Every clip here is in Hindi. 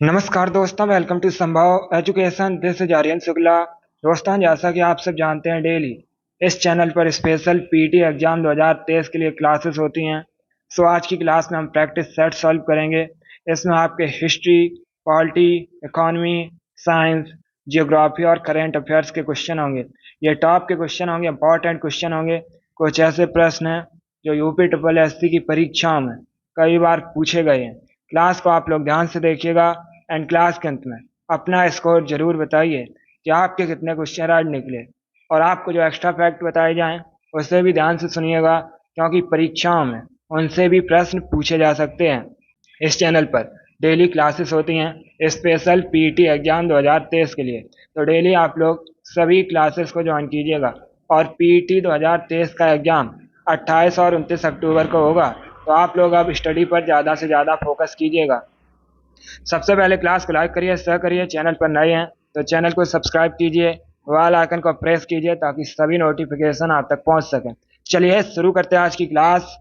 नमस्कार दोस्तों, welcome to Sambhav education. This is Aryan Shukla. दोस्तों, जैसा कि आप सब जानते हैं, डेली इस चैनल पर स्पेशल पीटी एग्जाम 2023 के लिए क्लासेस होती हैं। सो आज की क्लास में हम प्रैक्टिस सेट सॉल्व करेंगे। इसमें आपके history, polity, economy, science, geography और करेंट अफेयर्स के क्वेश्चन होंगे। ये टॉप के क्वेश्चन होंगे, इंपॉर्टेंट क्वेश्चन होंगे। कुछ ऐसे प्रश्न हैं जो यूपी ट्रिपल एससी की परीक्षाओं में कई बार पूछे गए हैं। क्लास को आप लोग ध्यान से देखिएगा एंड क्लास के अंत में अपना स्कोर जरूर बताइए कि आपके कितने क्वेश्चन आज निकले। और आपको जो एक्स्ट्रा फैक्ट बताए जाएं उसे भी ध्यान से सुनिएगा, क्योंकि परीक्षाओं में उनसे भी प्रश्न पूछे जा सकते हैं। इस चैनल पर डेली क्लासेस होती हैं स्पेशल पीटी एग्जाम 2023 के लिए। तो डेली आप लोग सभी क्लासेस को ज्वाइन कीजिएगा। और पीटी 2023 का एग्जाम 28 और 29 अक्टूबर को होगा। तो आप लोग अब स्टडी पर ज़्यादा से ज़्यादा फोकस कीजिएगा। सबसे पहले क्लास को लाइक करिए, शेयर करिए। चैनल पर नए हैं तो चैनल को सब्सक्राइब कीजिए, बेल आइकन को प्रेस कीजिए ताकि सभी नोटिफिकेशन आप तक पहुंच सकें। चलिए शुरू करते हैं आज की क्लास।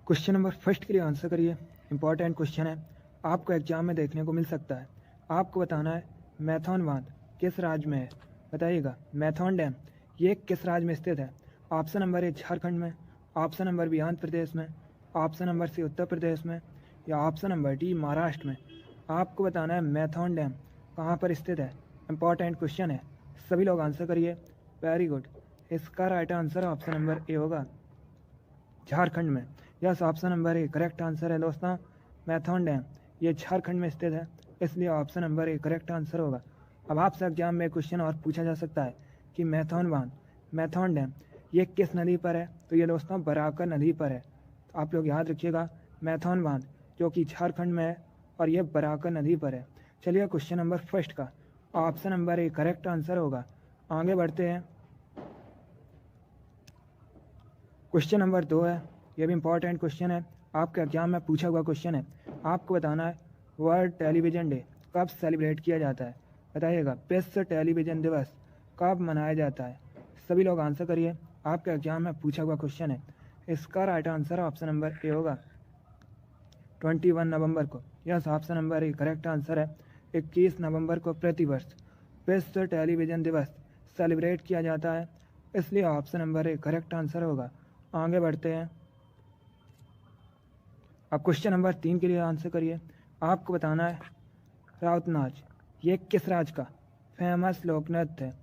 क्वेश्चन नंबर फर्स्ट के लिए आंसर करिए। इंपॉर्टेंट क्वेश्चन है, आपको एग्जाम में देखने को मिल सकता है। आपको बताना है मैथॉन बांध किस राज्य में है। बताइएगा मैथॉन डैम ये किस राज्य में स्थित है। ऑप्शन नंबर ए झारखंड में, option number B Andhra Pradesh में, ऑप्शन नंबर सी उत्तर प्रदेश में, या ऑप्शन नंबर डी महाराष्ट्र में। आपको बताना है मैथॉन डैम कहाँ पर स्थित है। इंपॉर्टेंट क्वेश्चन है, सभी लोग आंसर करिए। Very good. इसका right answer option number A होगा, झारखंड में। Yes, option number A correct answer है दोस्तों। मैथॉन डैम ये झारखंड में स्थित है, इसलिए option number A correct answer होगा। अब आपसे एग्जाम में क्वेश्चन और पूछा जा सकता है कि मैथॉन बांध, मैथॉन डैम ये किस नदी पर है। तो ये दोस्तों बराकर नदी पर है। तो आप लोग याद रखिएगा मैथॉन बांध जो कि झारखंड में है और ये बराकर नदी पर है। चलिए क्वेश्चन नंबर फर्स्ट का option number A correct answer होगा। आगे बढ़ते हैं। क्वेश्चन नंबर 2 है, ये भी इंपॉर्टेंट क्वेश्चन है, आपके एग्जाम में पूछा हुआ क्वेश्चन है। आपको बताना है वर्ल्ड टेलीविज़न डे कब सेलिब्रेट किया जाता है। बताइएगा विश्व टेलीविज़न दिवस कब मनाया जाता है। सभी लोग आंसर करिए, आपके एग्जाम में पूछा हुआ क्वेश्चन है। इसका right answer option number A होगा, 21 नवंबर को। Yes, option number A correct answer है। 21 नवंबर को प्रतिवर्ष विश्व टेलीविज़न दिवस सेलिब्रेट किया जाता है, इसलिए option number A correct answer होगा। आगे बढ़ते हैं। अब क्वेश्चन नंबर 3 के लिए आंसर करिए। आपको बताना है राउत नाच ये किस राज्य का फेमस लोक नृत्य है।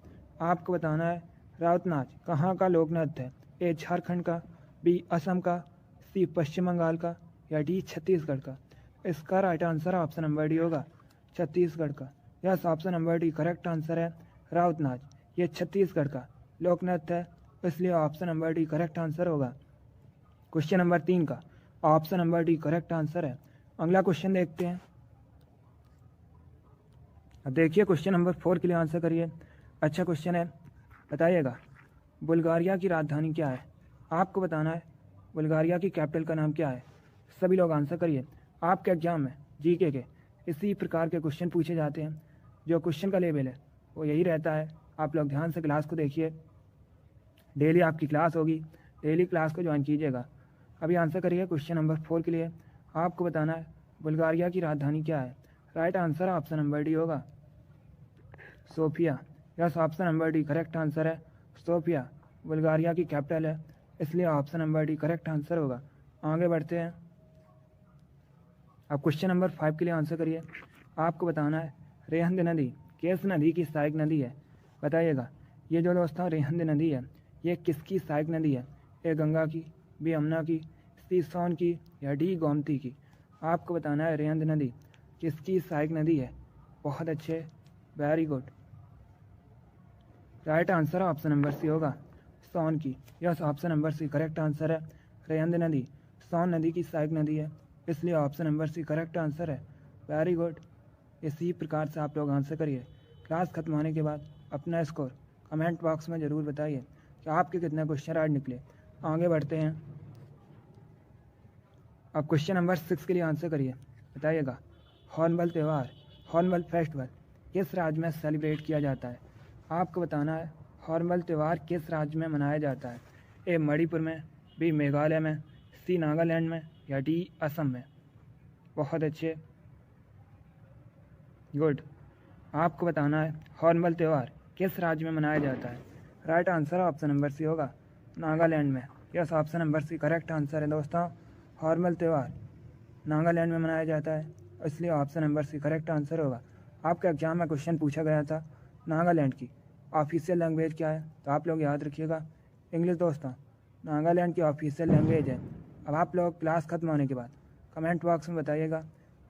आपको बताना है राउत नाच कहाँ का लोक नृत्य है। ए झारखंड का, बी असम का, सी पश्चिम बंगाल का, या डी छत्तीसगढ़ का। इसका right answer option number D होगा, छत्तीसगढ़ का। Yes, option number D correct answer है। राउत नाच ये छत्तीसगढ़ का लोक नृत्य है, इसलिए option number D correct answer होगा। क्वेश्चन नंबर 3 का option number D correct answer है। अगला क्वेश्चन देखते हैं। अब देखिए क्वेश्चन नंबर 4 के लिए आंसर करिए। अच्छा क्वेश्चन है, बताइएगा बुल्गारिया की राजधानी क्या है। आपको बताना है बुल्गारिया की कैपिटल का नाम क्या है। सभी लोग आंसर करिए। आपके एग्जाम में जीके के इसी प्रकार के क्वेश्चन पूछे जाते हैं। जो क्वेश्चन का लेवल है वो यही रहता है। आप लोग ध्यान से क्लास को देखिए, डेली आपकी क्लास होगी, डेली क्लास को ज्वाइन कीजिएगा। अभी आंसर करिए क्वेश्चन नंबर 4 के लिए। आपको बताना है बुल्गारिया की राजधानी क्या है। Right answer option number D होगा, Sofia. Yes, option number D correct answer है। सोफिया बुल्गारिया की कैपिटल है, इसलिए option number D correct answer होगा। आगे बढ़ते हैं। अब क्वेश्चन नंबर 5 के लिए आंसर करिए। आपको बताना है रेहंद नदी किस नदी की सहायक नदी है। बताइएगा ये जो दोस्तों रेहंद नदी है ये किसकी सहायक नदी है। ए गंगा की, बी यमुना की, सी सोन की, या डी गोमती की। आपको बताना है रेहंद नदी किसकी सहायक नदी है। बहुत अच्छे, very good. Right answer option number C होगा, सोन की। Yes, option number C correct answer है। रेहंद नदी सोन नदी की सहायक नदी है, इसलिए option number C correct answer है। Very good. इसी प्रकार से आप लोग आंसर करिए। क्लास खत्म होने के बाद अपना स्कोर कमेंट बॉक्स में ज़रूर बताइए कि आपके कितने क्वेश्चन आज निकले। आगे बढ़ते हैं। अब क्वेश्चन नंबर 6 के लिए आंसर करिए। बताइएगा हॉर्नबिल त्यौहार, हॉर्नबिल फेस्टिवल किस राज्य में सेलिब्रेट किया जाता है। आपको बताना है हॉर्नबिल त्यौहार किस राज्य में मनाया जाता है। ए मणिपुर में, बी मेघालय में, सी नागालैंड में, या डी असम में। बहुत अच्छे, गुड। आपको बताना है हॉर्नबिल त्यौहार किस राज्य में मनाया जाता है। Right answer option number C होगा नागालैंड में। Yes, option number C correct answer है दोस्तों। हॉर्नबिल त्यौहार नागालैंड में मनाया जाता है, इसलिए option number C correct answer होगा। आपके एग्जाम में क्वेश्चन पूछा गया था नागालैंड की ऑफिशियल लैंग्वेज क्या है, तो आप लोग याद रखिएगा इंग्लिश दोस्तों। नागालैंड की ऑफिशियल लैंग्वेज है। अब आप लोग क्लास ख़त्म होने के बाद कमेंट बॉक्स में बताइएगा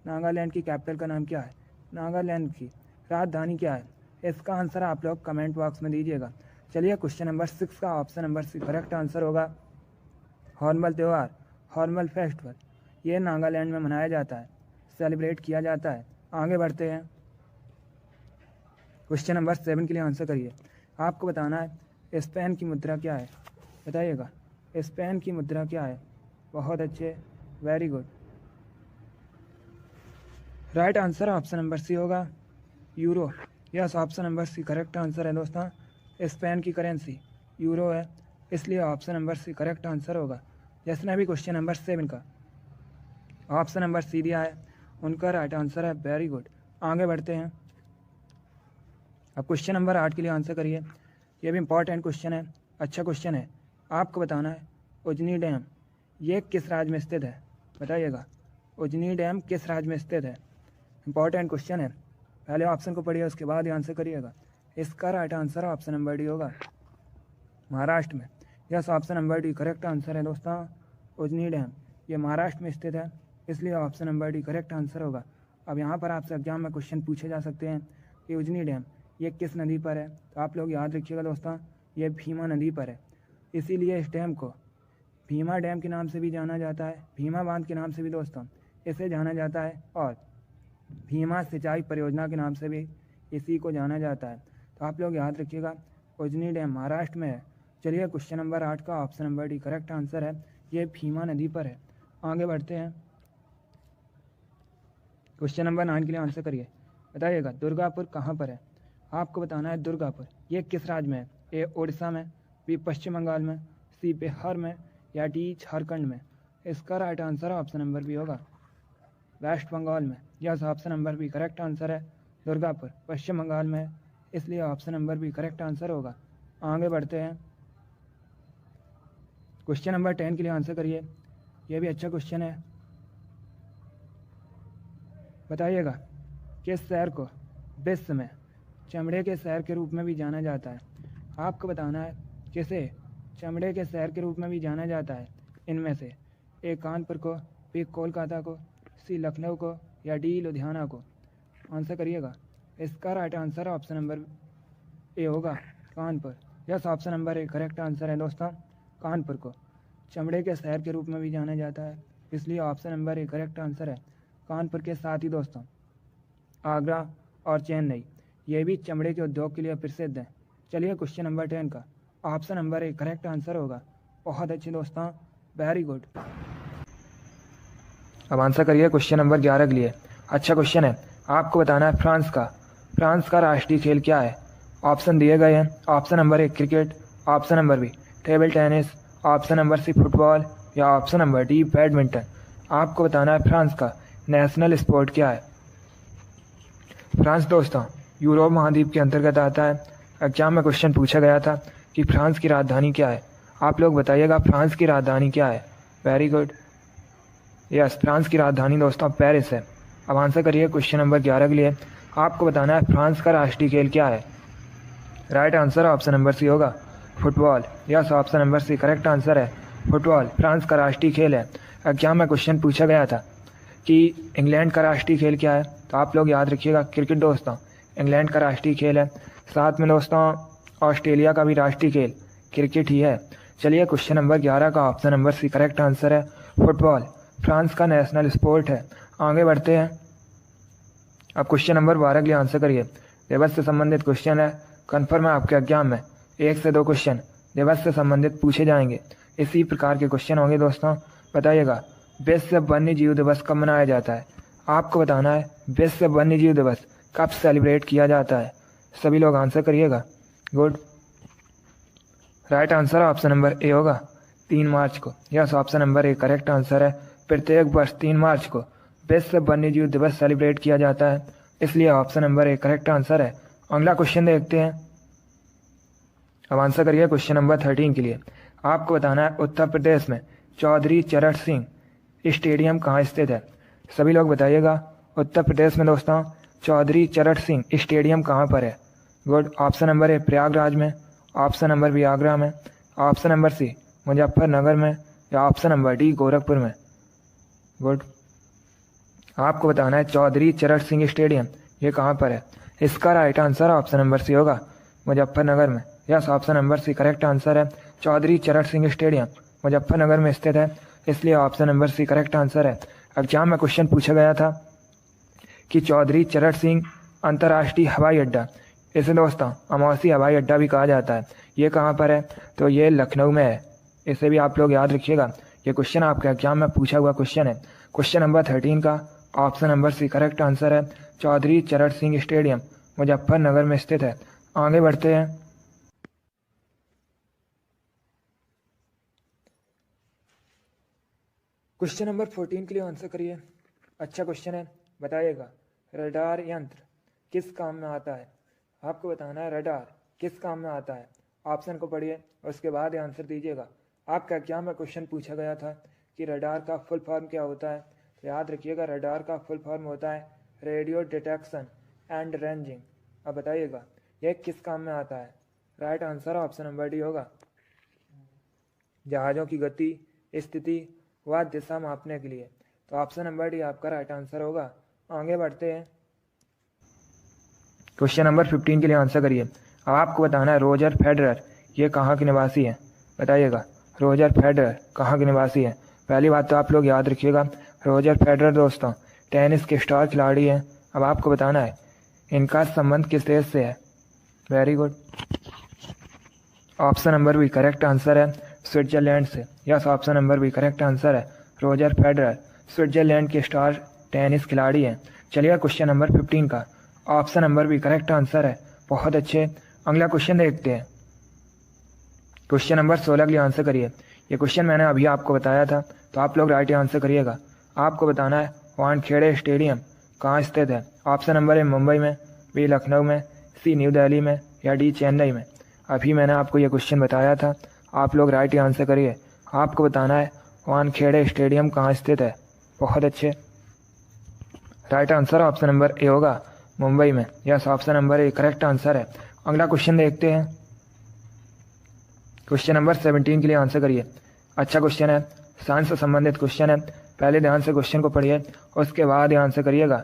नागालैंड की कैपिटल का नाम क्या है, नागालैंड की राजधानी क्या है। इसका आंसर आप लोग कमेंट बॉक्स में दीजिएगा। चलिए क्वेश्चन नंबर 6 का option number C correct answer होगा हॉर्नबिल त्यौहार, हॉर्नबिल फेस्टिवल। ये नागालैंड में मनाया जाता है, सेलिब्रेट किया जाता है। आगे बढ़ते हैं, क्वेश्चन नंबर 7 के लिए आंसर करिए। आपको बताना है स्पेन की मुद्रा क्या है, बताइएगा स्पेन की मुद्रा क्या है। बहुत अच्छे, very good. Right answer option number C होगा euro. Yes, option number C correct answer है दोस्तों। स्पेन की करेंसी यूरो है, इसलिए option number C correct answer होगा। जिसने भी क्वेश्चन नंबर 7 का ऑप्शन नंबर सी दिया है उनका राइट आंसर है, वेरी गुड। आगे बढ़ते हैं, अब क्वेश्चन नंबर 8 के लिए आंसर करिए। ये भी इंपॉर्टेंट क्वेश्चन है, अच्छा क्वेश्चन है। आपको बताना है उजनी डैम ये किस राज्य में स्थित है, बताइएगा उजनी डैम किस राज्य में स्थित है। इंपॉर्टेंट क्वेश्चन है, पहले ऑप्शन को पढ़िए उसके बाद ही आंसर करिएगा। इसका right answer option number D होगा महाराष्ट्र में। Yes, option number D correct answer है दोस्तों। उजनी डैम ये महाराष्ट्र में स्थित है, इसलिए option number D correct answer होगा। अब यहाँ पर आपसे एग्जाम में क्वेश्चन पूछे जा सकते हैं कि उजनी डैम ये किस नदी पर है, तो आप लोग याद रखिएगा दोस्तों ये भीमा नदी पर है। इसीलिए इस डैम को भीमा डैम के नाम से भी जाना जाता है, भीमा बांध के नाम से भी दोस्तों इसे जाना जाता है, और भीमा सिंचाई परियोजना के नाम से भी इसी को जाना जाता है। तो आप लोग याद रखिएगा उजनी डैम महाराष्ट्र में है। चलिए क्वेश्चन नंबर 8 का option number D correct answer है, ये भीमा नदी पर है। आगे बढ़ते हैं, क्वेश्चन नंबर 9 के लिए आंसर करिए। बताइएगा दुर्गापुर कहाँ पर है। आपको बताना है दुर्गापुर ये किस राज्य में है। ए उड़ीसा में, बी पश्चिम बंगाल में, सी बिहार में, या डी झारखंड में। इसका right answer option number B होगा वेस्ट बंगाल में। Yes, option number B correct answer है, दुर्गापुर पश्चिम बंगाल में है, इसलिए option number B correct answer होगा। आगे बढ़ते हैं, क्वेश्चन नंबर 10 के लिए आंसर करिए। यह भी अच्छा क्वेश्चन है। बताइएगा किस शहर को विश्व में चमड़े के शहर के रूप में भी जाना जाता है। आपको बताना है किसे चमड़े के शहर के रूप में भी जाना जाता है। इनमें से ए कानपुर को, बी कोलकाता को, सी लखनऊ को, या डी लुधियाना को। आंसर करिएगा। इसका right answer option number A होगा Kanpur. Yes, option number A correct answer है दोस्तों। कानपुर को चमड़े के शहर के रूप में भी जाना जाता है, इसलिए option number A correct answer है। कानपुर के साथ ही दोस्तों आगरा और चेन्नई ये भी चमड़े के उद्योग के लिए प्रसिद्ध हैं। चलिए क्वेश्चन नंबर 10 का option number A correct answer होगा। बहुत अच्छे दोस्तों, वेरी गुड। अब आंसर करिए क्वेश्चन नंबर 11 के लिए। अच्छा क्वेश्चन है। आपको बताना है फ्रांस का राष्ट्रीय खेल क्या है। ऑप्शन दिए गए हैं। Option number A cricket, option number B table tennis, option number C football, या ऑप्शन नंबर डी बैडमिंटन। आपको बताना है फ्रांस का नेशनल स्पोर्ट क्या है। फ्रांस दोस्तों यूरोप महाद्वीप के अंतर्गत आता है। एग्जाम में क्वेश्चन पूछा गया था कि फ्रांस की राजधानी क्या है। आप लोग बताइएगा फ्रांस की राजधानी क्या है। Very good. यस, फ्रांस की राजधानी दोस्तों पेरिस है। अब आंसर करिए क्वेश्चन नंबर 11 के लिए। आपको बताना है फ्रांस का राष्ट्रीय खेल क्या है। Right answer option number C होगा football. Yes, option number C correct answer है, फुटबॉल फ्रांस का राष्ट्रीय खेल है। एग्जाम में क्वेश्चन पूछा गया था कि इंग्लैंड का राष्ट्रीय खेल क्या है, तो आप लोग याद रखिएगा क्रिकेट दोस्तों इंग्लैंड का राष्ट्रीय खेल है। साथ में दोस्तों ऑस्ट्रेलिया का भी राष्ट्रीय खेल क्रिकेट ही है। चलिए क्वेश्चन नंबर 11 का option number C correct answer है, फुटबॉल फ्रांस का नेशनल स्पोर्ट है। आगे बढ़ते हैं, अब क्वेश्चन नंबर 12 के लिए आंसर करिए। दिवस से संबंधित क्वेश्चन है, कन्फर्म है आपके एग्जाम में 1 से 2 क्वेश्चन दिवस से संबंधित पूछे जाएंगे। इसी प्रकार के क्वेश्चन होंगे दोस्तों। बताइएगा विश्व वन्य जीव दिवस कब मनाया जाता है। आपको बताना है विश्व वन्य जीव दिवस कब सेलिब्रेट किया जाता है। सभी लोग आंसर करिएगा। Good. Right answer option number A होगा 3 मार्च को। Yes, option number A correct answer है। प्रत्येक वर्ष 3 मार्च को विश्व वन्य जीव दिवस सेलिब्रेट किया जाता है। इसलिए option number A correct answer है। अगला क्वेश्चन देखते हैं। अब आंसर करिए क्वेश्चन नंबर 13 के लिए। आपको बताना है उत्तर प्रदेश में चौधरी चरण सिंह स्टेडियम कहाँ स्थित है। सभी लोग बताइएगा उत्तर प्रदेश में दोस्तों चौधरी चरण सिंह स्टेडियम कहाँ पर है। गुड। ऑप्शन नंबर ए प्रयागराज में, ऑप्शन नंबर बी आगरा में, ऑप्शन नंबर सी मुजफ्फरनगर में, या ऑप्शन नंबर डी गोरखपुर में। गुड। आपको बताना है चौधरी चरण सिंह स्टेडियम ये कहाँ पर है। इसका right answer option number C होगा, मुजफ्फरनगर में। Yes, option number C correct answer है। चौधरी चरण सिंह स्टेडियम मुजफ्फरनगर में स्थित है, इसलिए option number C correct answer है। एग्जाम में क्वेश्चन पूछा गया था कि चौधरी चरण सिंह अंतर्राष्ट्रीय हवाई अड्डा, इसे दोस्तों अमौसी हवाई अड्डा भी कहा जाता है, ये कहाँ पर है, तो ये लखनऊ में है। इसे भी आप लोग याद रखिएगा, ये क्वेश्चन आपके एग्जाम में पूछा हुआ क्वेश्चन है। क्वेश्चन नंबर 13 का option number C correct answer है। चौधरी चरण सिंह स्टेडियम मुजफ्फरनगर में स्थित है। आगे बढ़ते हैं। क्वेश्चन नंबर 14 के लिए आंसर करिए। अच्छा क्वेश्चन है, बताइएगा रडार यंत्र किस काम में आता है। आपको बताना है रडार किस काम में आता है। ऑप्शन को पढ़िए उसके बाद आंसर दीजिएगा। आपका एग्जाम में क्वेश्चन पूछा गया था कि रडार का फुल फॉर्म क्या होता है, तो याद रखिएगा रडार का फुल फॉर्म होता है रेडियो डिटेक्शन एंड रेंजिंग। अब बताइएगा यह किस काम में आता है। Right answer option number D होगा, जहाज़ों की गति, स्थिति व दिशा मापने के लिए। तो ऑप्शन नंबर डी आपका राइट आंसर होगा। आगे बढ़ते हैं। क्वेश्चन नंबर 15 के लिए आंसर करिए। अब आपको बताना है रोजर फेडरर ये कहाँ के निवासी है। बताइएगा रोजर फेडरर कहाँ के निवासी है। पहली बात तो आप लोग याद रखिएगा रोजर फेडरर दोस्तों टेनिस के स्टार खिलाड़ी हैं। अब आपको बताना है इनका संबंध किस देश से है। Very good. Option number B correct answer है, स्विट्जरलैंड से। Yes, option number B correct answer है। रोजर फेडरर स्विट्जरलैंड के स्टार टेनिस खिलाड़ी हैं। चलिए क्वेश्चन नंबर 15 का option number B correct answer है। बहुत अच्छे। अगला क्वेश्चन देखते हैं। क्वेश्चन नंबर 16 के लिए आंसर करिए। ये क्वेश्चन मैंने अभी आपको बताया था, तो आप लोग राइट आंसर करिएगा। आपको बताना है वानखेड़े स्टेडियम कहाँ स्थित है। ऑप्शन नंबर ए मुंबई में, बी लखनऊ में, सी न्यू दिल्ली में, या डी चेन्नई में। अभी मैंने आपको ये क्वेश्चन बताया था, आप लोग राइट आंसर करिए। आपको बताना है वानखेड़े स्टेडियम कहाँ स्थित है। बहुत अच्छे। Right answer option number A होगा, मुंबई में। Yes, option number A correct answer है। अगला क्वेश्चन देखते हैं। क्वेश्चन नंबर 17 के लिए आंसर करिए। अच्छा क्वेश्चन है, साइंस से संबंधित क्वेश्चन है। पहले ध्यान से क्वेश्चन को पढ़िए उसके बाद आंसर करिएगा।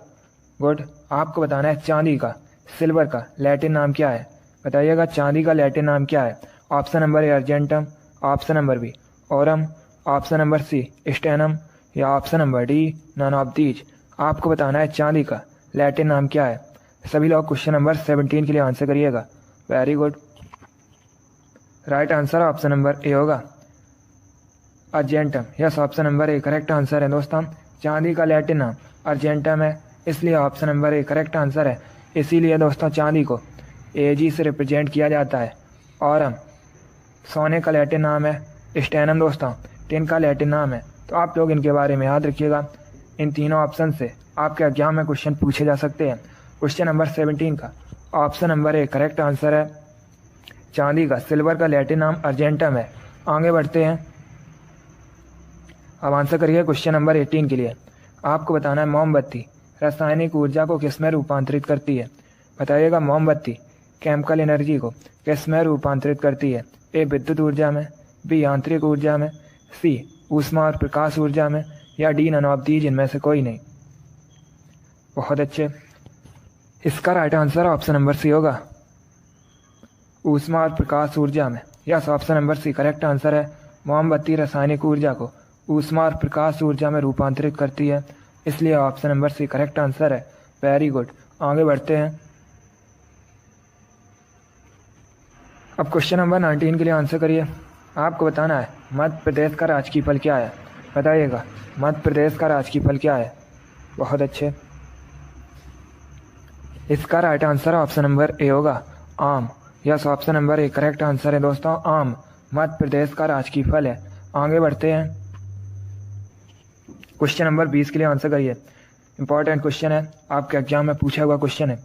गुड। आपको बताना है चांदी का, सिल्वर का लैटिन नाम क्या है। बताइएगा चांदी का लैटिन नाम क्या है। Option number A argentum, option number B aurum, option number C stannum, या option number D none of these. आपको बताना है चांदी का लैटिन नाम क्या है। सभी लोग क्वेश्चन नंबर 17 के लिए आंसर करिएगा। Very good. Right answer option number A होगा, argentum. Yes, option number A correct answer है दोस्तों। चांदी का लैटिन नाम अर्जेंटम है, इसलिए option number A correct answer है। इसीलिए दोस्तों चांदी को एजी से रिप्रेजेंट किया जाता है। और सोने का लैटिन नाम है स्टेनम दोस्तों, टिन का लैटिन नाम है। तो आप लोग इनके बारे में याद रखिएगा। इन तीनों ऑप्शन से आपके एग्जाम में क्वेश्चन पूछे जा सकते हैं। क्वेश्चन नंबर 17 का option number A correct answer है। चांदी का, सिल्वर का लैटिन नाम अर्जेंटम है। आगे बढ़ते हैं। अब आंसर करिए क्वेश्चन नंबर 18 के लिए। आपको बताना है मोमबत्ती रासायनिक ऊर्जा को किस में रूपांतरित करती है। बताइएगा मोमबत्ती केमिकल एनर्जी को किस में रूपांतरित करती है। ए विद्युत ऊर्जा में, बी यांत्रिक ऊर्जा में, सी ऊष्मा और प्रकाश ऊर्जा में, या डी नन ऑफ दीज इनमें से कोई नहीं। बहुत अच्छे। इसका right answer option number C होगा, ऊष्मा और प्रकाश ऊर्जा में। Yes, option number C correct answer है। मोमबत्ती रासायनिक ऊर्जा को ऊष्मा और प्रकाश ऊर्जा में रूपांतरित करती है, इसलिए option number C correct answer है। Very good. आगे बढ़ते हैं। अब क्वेश्चन नंबर 19 के लिए आंसर करिए। आपको बताना है मध्य प्रदेश का राजकीय फल क्या है। बताइएगा मध्य प्रदेश का राजकीय फल क्या है। बहुत अच्छे। इसका right answer option number A होगा, आम। Yes, option number A correct answer है दोस्तों, आम मध्य प्रदेश का राजकीय फल है। आगे बढ़ते हैं। क्वेश्चन नंबर 20 के लिए आंसर करिए। इंपॉर्टेंट क्वेश्चन है, आपके एग्जाम में पूछा हुआ क्वेश्चन है।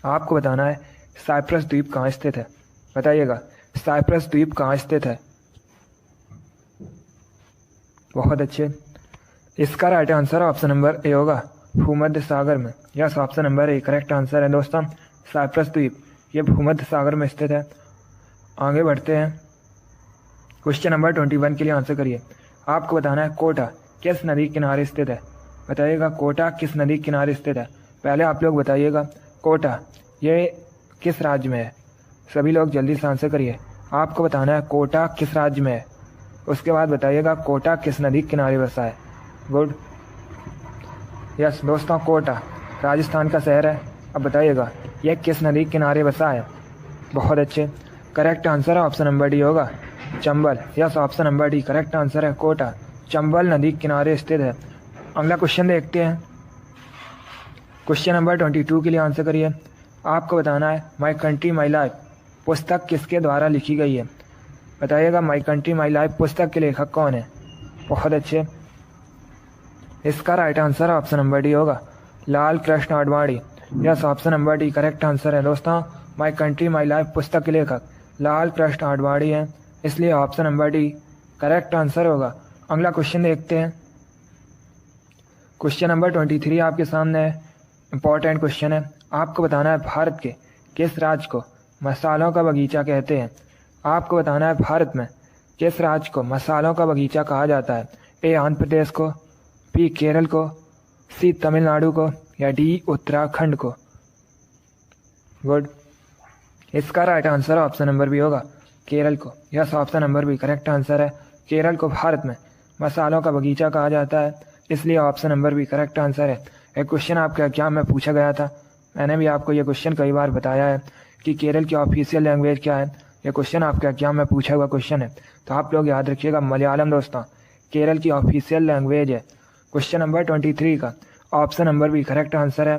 आपको बताना है साइप्रस द्वीप कहाँ स्थित है। बताइएगा साइप्रस द्वीप कहाँ स्थित है। बहुत अच्छे। इसका right answer option number A होगा, भूमध्य सागर में। Yes, option number A correct answer है दोस्तों। साइप्रस द्वीप ये भूमध्य सागर में स्थित है। आगे बढ़ते हैं, क्वेश्चन नंबर 21 के लिए आंसर करिए। आपको बताना है कोटा किस नदी किनारे स्थित है। बताइएगा कोटा किस नदी किनारे स्थित है। पहले आप लोग बताइएगा कोटा ये किस राज्य में है। सभी लोग जल्दी से आंसर करिए। आपको बताना है कोटा किस राज्य में है। उसके बाद बताइएगा कोटा किस नदी किनारे बसा है। गुड। यस दोस्तों, कोटा राजस्थान का शहर है। अब बताइएगा यह किस नदी किनारे बसा है। बहुत अच्छे। करेक्ट आंसर है ऑप्शन नंबर डी होगा, Chambal. Yes, option number D correct answer है, कोटा चंबल नदी किनारे स्थित है। अगला क्वेश्चन देखते हैं। क्वेश्चन नंबर 22 के लिए आंसर करिए। आपको बताना है माई कंट्री माई लाइफ पुस्तक किसके द्वारा लिखी गई है। बताइएगा माई कंट्री माई लाइफ पुस्तक के लेखक कौन है। बहुत अच्छे। इसका right answer option number D होगा, Lal Krishna Advani. Yes, option number D correct answer है दोस्तों। माई कंट्री माई लाइफ पुस्तक के लेखक लाल कृष्ण आडवाणी है, इसलिए option number D correct answer होगा। अगला क्वेश्चन देखते हैं। क्वेश्चन नंबर 23 आपके सामने है, इंपॉर्टेंट क्वेश्चन है। आपको बताना है भारत के किस राज्य को मसालों का बगीचा कहते हैं। आपको बताना है भारत में किस राज्य को मसालों का बगीचा कहा जाता है। ए आंध्र प्रदेश को, बी केरल को, सी तमिलनाडु को, या डी उत्तराखंड को। गुड। इसका right answer option number B होगा, केरल को। Yes, option number B correct answer है, केरल को भारत में मसालों का बगीचा कहा जाता है, इसलिए option number B correct answer है। एक क्वेश्चन आपके एग्जाम में पूछा गया था, मैंने भी आपको ये क्वेश्चन कई बार बताया है कि केरल की ऑफिशियल लैंग्वेज क्या है। ये क्वेश्चन आपके एग्जाम में पूछा हुआ क्वेश्चन है, तो आप लोग याद रखिएगा मलयालम दोस्तों केरल की ऑफिशियल लैंग्वेज है। क्वेश्चन नंबर 23 का option number B correct answer है,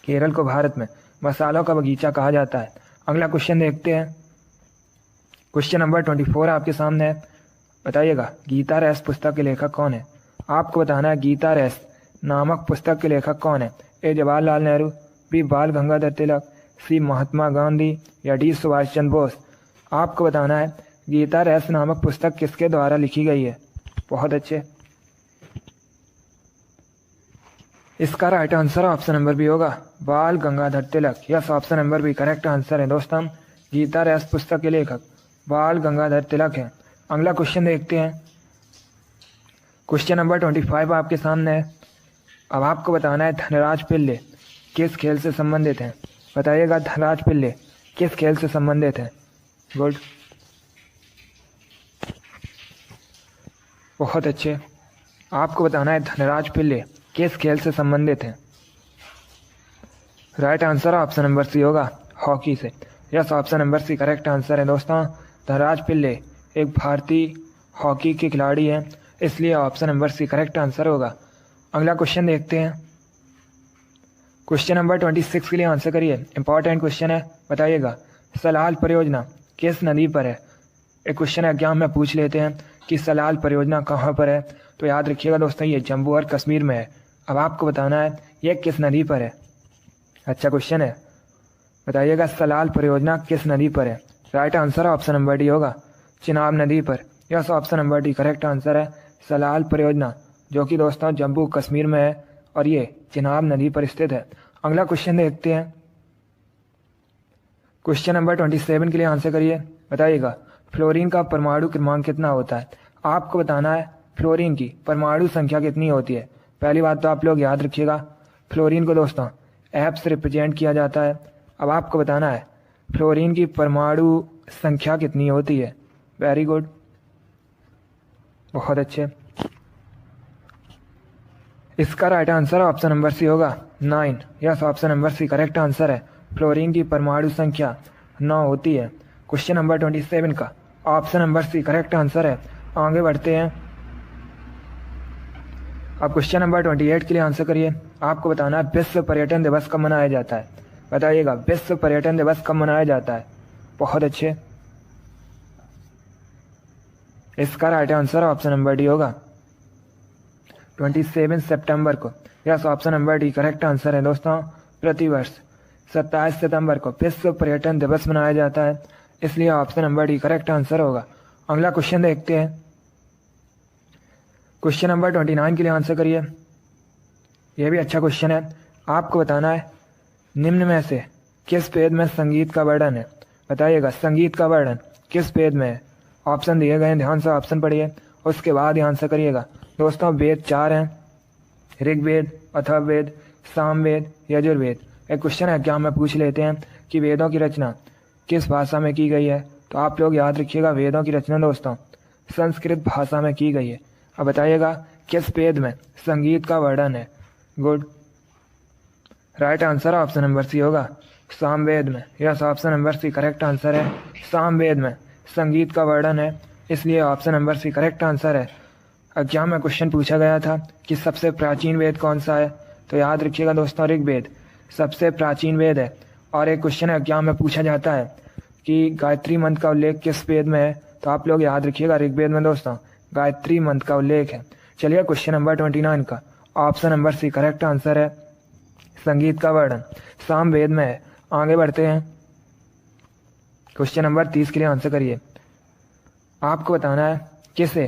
केरल को भारत में मसालों का बगीचा कहा जाता है। अगला क्वेश्चन देखते हैं। क्वेश्चन नंबर 24 आपके सामने है। बताइएगा गीता रेस पुस्तक के लेखक कौन है। आपको बताना है गीता रेस नामक पुस्तक के लेखक कौन है। ए जवाहरलाल नेहरू, बी बाल गंगाधर तिलक, सी महात्मा गांधी, या डी सुभाष चंद्र बोस। आपको बताना है गीता रेस नामक पुस्तक किसके द्वारा लिखी गई है। बहुत अच्छे। इसका right answer option number B होगा, Bal Gangadhar Tilak. Yes, option number B correct answer है दोस्तों। गीता रेस पुस्तक के लेखक बाल गंगाधर तिलक है। अगला क्वेश्चन देखते हैं। क्वेश्चन नंबर 25 आपके सामने है। अब आपको बताना है धनराज पिल्ले किस खेल से संबंधित हैं। बताइएगा धनराज पिल्ले किस खेल से संबंधित है। गुड। बहुत अच्छे। आपको बताना है धनराज पिल्ले किस खेल से संबंधित है। Right answer option number C होगा, हॉकी से। Yes, option number C correct answer है दोस्तों। धनराज पिल्ले एक भारतीय हॉकी के खिलाड़ी हैं, इसलिए option number C correct answer होगा। अगला क्वेश्चन देखते हैं। क्वेश्चन नंबर 26 के लिए आंसर करिए, इंपॉर्टेंट क्वेश्चन है। बताइएगा सलाल परियोजना किस नदी पर है। एक क्वेश्चन एग्जाम में पूछ लेते हैं कि सलाल परियोजना कहाँ पर है, तो याद रखिएगा दोस्तों ये जम्मू और कश्मीर में है। अब आपको बताना है ये किस नदी पर है। अच्छा क्वेश्चन है, बताइएगा सलाल परियोजना किस नदी पर है। Right answer option number D होगा, चिनाब नदी पर। Yes, option number D correct answer है, सलाल परियोजना जो कि दोस्तों जम्मू कश्मीर में है और ये चिनाब नदी पर स्थित है। अगला क्वेश्चन देखते हैं। क्वेश्चन नंबर 27 के लिए आंसर करिए। बताइएगा फ्लोरीन का परमाणु क्रमांक कितना होता है। आपको बताना है फ्लोरीन की परमाणु संख्या कितनी होती है। पहली बात तो आप लोग याद रखिएगा फ्लोरीन को दोस्तों एफ से रिप्रेजेंट किया जाता है। अब आपको बताना है फ्लोरीन की परमाणु संख्या कितनी होती है। वेरी गुड, बहुत अच्छे। इसका right answer option number C होगा 9। Yes, option number C correct answer है, फ्लोरीन की परमाणु संख्या 9 होती है। क्वेश्चन नंबर 27 का option number C correct answer है। आगे बढ़ते हैं। अब क्वेश्चन नंबर 28 के लिए आंसर करिए। आपको बताना है विश्व पर्यटन दिवस कब मनाया जाता है। बताइएगा विश्व पर्यटन दिवस कब मनाया जाता है। बहुत अच्छे। इसका right answer option number D होगा 27 सितंबर को। Yes, option number D correct answer है दोस्तों। प्रतिवर्ष 27 सितंबर को विश्व पर्यटन दिवस मनाया जाता है, इसलिए option number D correct answer होगा। अगला क्वेश्चन देखते हैं। क्वेश्चन नंबर 29 के लिए आंसर करिए। यह भी अच्छा क्वेश्चन है। आपको बताना है निम्न में से किस वेद में संगीत का वर्णन है। बताइएगा संगीत का वर्णन किस वेद में है। ऑप्शन दिए गए हैं, ध्यान से ऑप्शन पढ़िए, उसके बाद ही आंसर करिएगा। दोस्तों वेद 4 हैं, ऋग्वेद, अथर्ववेद, सामवेद, यजुर्वेद। एक क्वेश्चन एग्जाम में पूछ लेते हैं कि वेदों की रचना किस भाषा में की गई है, तो आप लोग याद रखिएगा वेदों की रचना दोस्तों संस्कृत भाषा में की गई है। अब बताइएगा किस वेद में संगीत का वर्णन है। Good, right answer option number C होगा, सामवेद में। Yes, option number C correct answer है। सामवेद में संगीत का वर्णन है, इसलिए option number C correct answer है। एग्जाम में क्वेश्चन पूछा गया था कि सबसे प्राचीन वेद कौन सा है, तो याद रखिएगा दोस्तों ऋग्वेद सबसे प्राचीन वेद है। और एक क्वेश्चन एग्जाम में पूछा जाता है कि गायत्री मंत्र का उल्लेख किस वेद में है, तो आप लोग याद रखिएगा ऋग्वेद में दोस्तों गायत्री मंत्र का उल्लेख है। चलिए क्वेश्चन नंबर 29 का option number C correct answer है, संगीत का वर्णन सामवेद में है। आगे बढ़ते हैं। क्वेश्चन नंबर 30 के लिए आंसर करिए। आपको बताना है किसे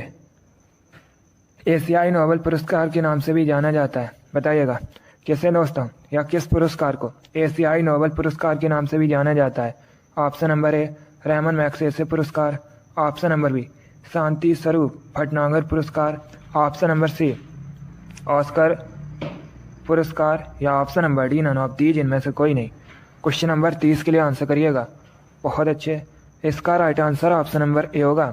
एशियाई नोबेल पुरस्कार के नाम से भी जाना जाता है। बताइएगा किसे दोस्तों, या किस पुरस्कार को एशियाई नोबेल पुरस्कार के नाम से भी जाना जाता है। Option number A Ramon Magsaysay पुरस्कार, option number B Shanti Swarup Bhatnagar पुरस्कार, ऑप्शन नंबर सी ऑस्कर पुरस्कार, या option number D none of these इनमें से कोई नहीं। क्वेश्चन नंबर 30 के लिए आंसर करिएगा। बहुत अच्छे, इसका right answer option number A होगा,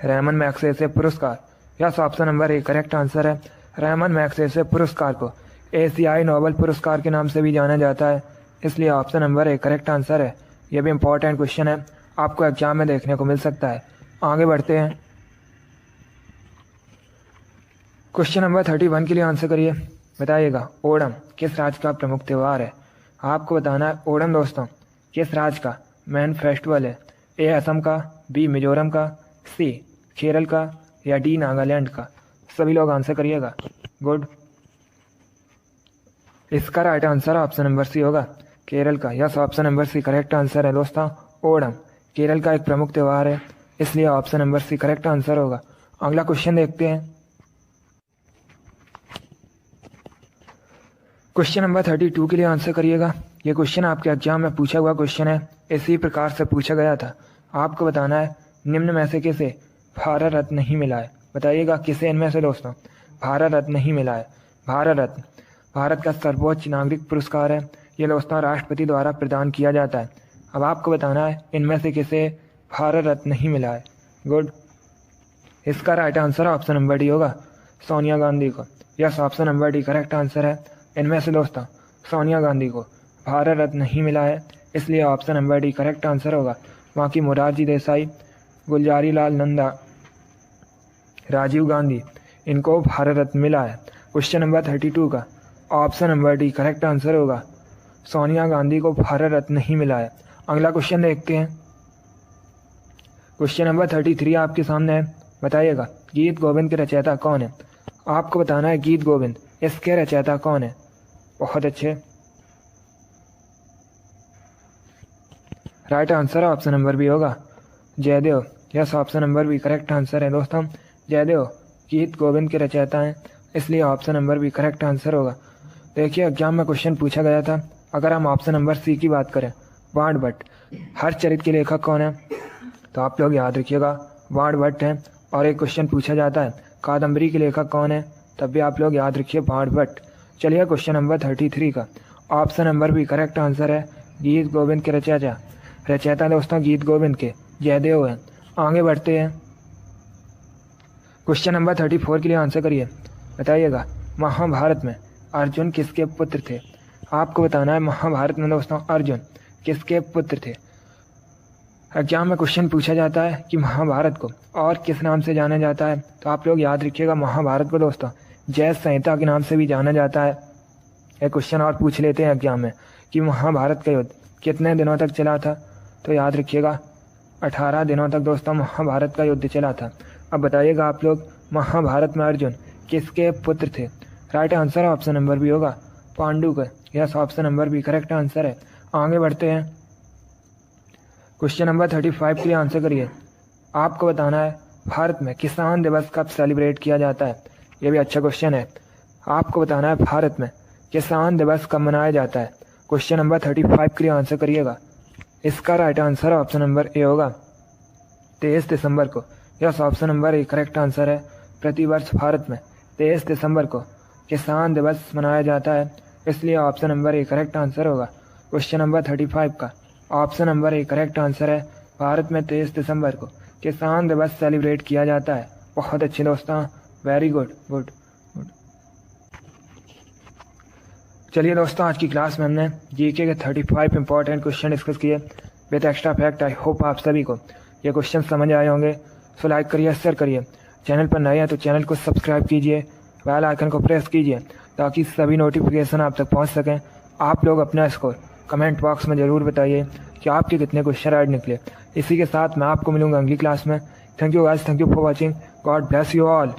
रेमन मैग्सेसे पुरस्कार। Yes, option number A correct answer है। रेमन मैग्सेसे पुरस्कार को एशियाई नोबेल पुरस्कार के नाम से भी जाना जाता है, इसलिए option number A correct answer है। यह भी इंपॉर्टेंट क्वेश्चन है, आपको एग्जाम में देखने को मिल सकता है। आगे बढ़ते हैं। क्वेश्चन नंबर 31 के लिए आंसर करिए। बताइएगा ओणम किस राज्य का प्रमुख त्यौहार है। आपको बताना है ओणम दोस्तों किस राज्य का मेन फेस्टिवल है। ए असम का, बी मिजोरम का, सी केरल का, या डी नागालैंड का। सभी लोग आंसर करिएगा। गुड, इसका right answer option number C होगा, केरल का। Yes, option number C correct answer है दोस्तों। ओणम केरल का एक प्रमुख त्यौहार है, इसलिए option number C correct answer होगा। अगला क्वेश्चन देखते हैं। क्वेश्चन नंबर 32 के लिए आंसर करिएगा। ये क्वेश्चन आपके एग्जाम में पूछा हुआ क्वेश्चन है, इसी प्रकार से पूछा गया था। आपको बताना है निम्न में से किसे भारत रत्न नहीं मिला है। बताइएगा किसे इनमें से दोस्तों भारत रत्न नहीं मिला है। भारत रत्न भारत का सर्वोच्च नागरिक पुरस्कार है, ये दोस्तों राष्ट्रपति द्वारा प्रदान किया जाता है। अब आपको बताना है इनमें से किसे भारत रत्न नहीं मिला है। गुड, इसका right answer option number D होगा, सोनिया गांधी को। Yes, option number D correct answer है। इनमें से दोस्तों सोनिया गांधी को भारत रत्न नहीं मिला है, इसलिए option number D correct answer होगा। बाकी मोरारजी देसाई, गुलजारी लाल नंदा, राजीव गांधी, इनको भारत रत्न मिला है। क्वेश्चन नंबर 32 का option number D correct answer होगा, सोनिया गांधी को भारत रत्न नहीं मिला है। अगला क्वेश्चन देखते हैं। क्वेश्चन नंबर 33 आपके सामने है। बताइएगा गीत गोविंद के रचयिता कौन है। आपको बताना है गीत गोविंद इसके रचयिता कौन है। बहुत अच्छे, right answer option number B होगा, Jayadev. Yes, option number B correct answer है दोस्तों। जयदेव गीत गोविंद के रचयिता हैं, इसलिए option number B correct answer होगा। देखिए एग्जाम में क्वेश्चन पूछा गया था, अगर हम ऑप्शन नंबर सी की बात करें, वाण भट्ट, हर चरित्र के लेखक कौन है, तो आप लोग याद रखिएगा वाण भट्ट हैं। और एक क्वेश्चन पूछा जाता है कादम्बरी के लेखक कौन है, तब भी आप लोग याद रखिए वाण भट्ट। चलिए क्वेश्चन नंबर 33 का option number B correct answer है, गीत गोविंद के रचयिता दोस्तों गीत गोविंद के जयदेव हैं। आगे बढ़ते हैं। क्वेश्चन नंबर 34 के लिए आंसर करिए। बताइएगा महाभारत में अर्जुन किसके पुत्र थे। आपको बताना है महाभारत में दोस्तों अर्जुन किसके पुत्र थे। एग्जाम में क्वेश्चन पूछा जाता है कि महाभारत को और किस नाम से जाना जाता है, तो आप लोग याद रखिएगा महाभारत को दोस्तों जय संहिता के नाम से भी जाना जाता है। एक क्वेश्चन और पूछ लेते हैं एग्जाम में कि महाभारत का युद्ध कितने दिनों तक चला था, तो याद रखिएगा 18 दिनों तक दोस्तों महाभारत का युद्ध चला था। अब बताइएगा आप लोग महाभारत में अर्जुन किसके पुत्र थे? Right answer option number B होगा पांडु का। Yes, option number B correct answer है। आगे बढ़ते हैं, क्वेश्चन नंबर 35 के लिए आंसर करिए। आपको बताना है भारत में किसान दिवस कब सेलिब्रेट किया जाता है। ये भी अच्छा क्वेश्चन है। आपको बताना है भारत में किसान दिवस कब मनाया जाता है। क्वेश्चन नंबर 35 के लिए आंसर करिएगा। इसका right answer option number A होगा 23 दिसंबर को। Yes, option number A correct answer है। प्रतिवर्ष भारत में 23 दिसंबर को किसान दिवस मनाया जाता है, इसलिए option number A correct answer होगा। क्वेश्चन नंबर 35 का option number A correct answer है। भारत में 23 दिसंबर को किसान दिवस सेलिब्रेट किया जाता है। बहुत अच्छे दोस्तों, वेरी गुड गुड गुड। चलिए दोस्तों, आज की क्लास में हमने जीके के 35 इंपॉर्टेंट क्वेश्चन डिस्कस किए with extra fact. I hope आप सभी को ये क्वेश्चन समझ आए होंगे। सो लाइक करिए, शेयर करिए। चैनल पर नए हैं तो चैनल को सब्सक्राइब कीजिए, बेल आइकन को प्रेस कीजिए ताकि सभी नोटिफिकेशन आप तक पहुंच सकें। आप लोग अपना स्कोर कमेंट बॉक्स में ज़रूर बताइए कि आपके कितने क्वेश्चन राइट निकले। इसी के साथ मैं आपको मिलूंगा अगली क्लास में। Thank you guys, thank you for watching. God bless you all.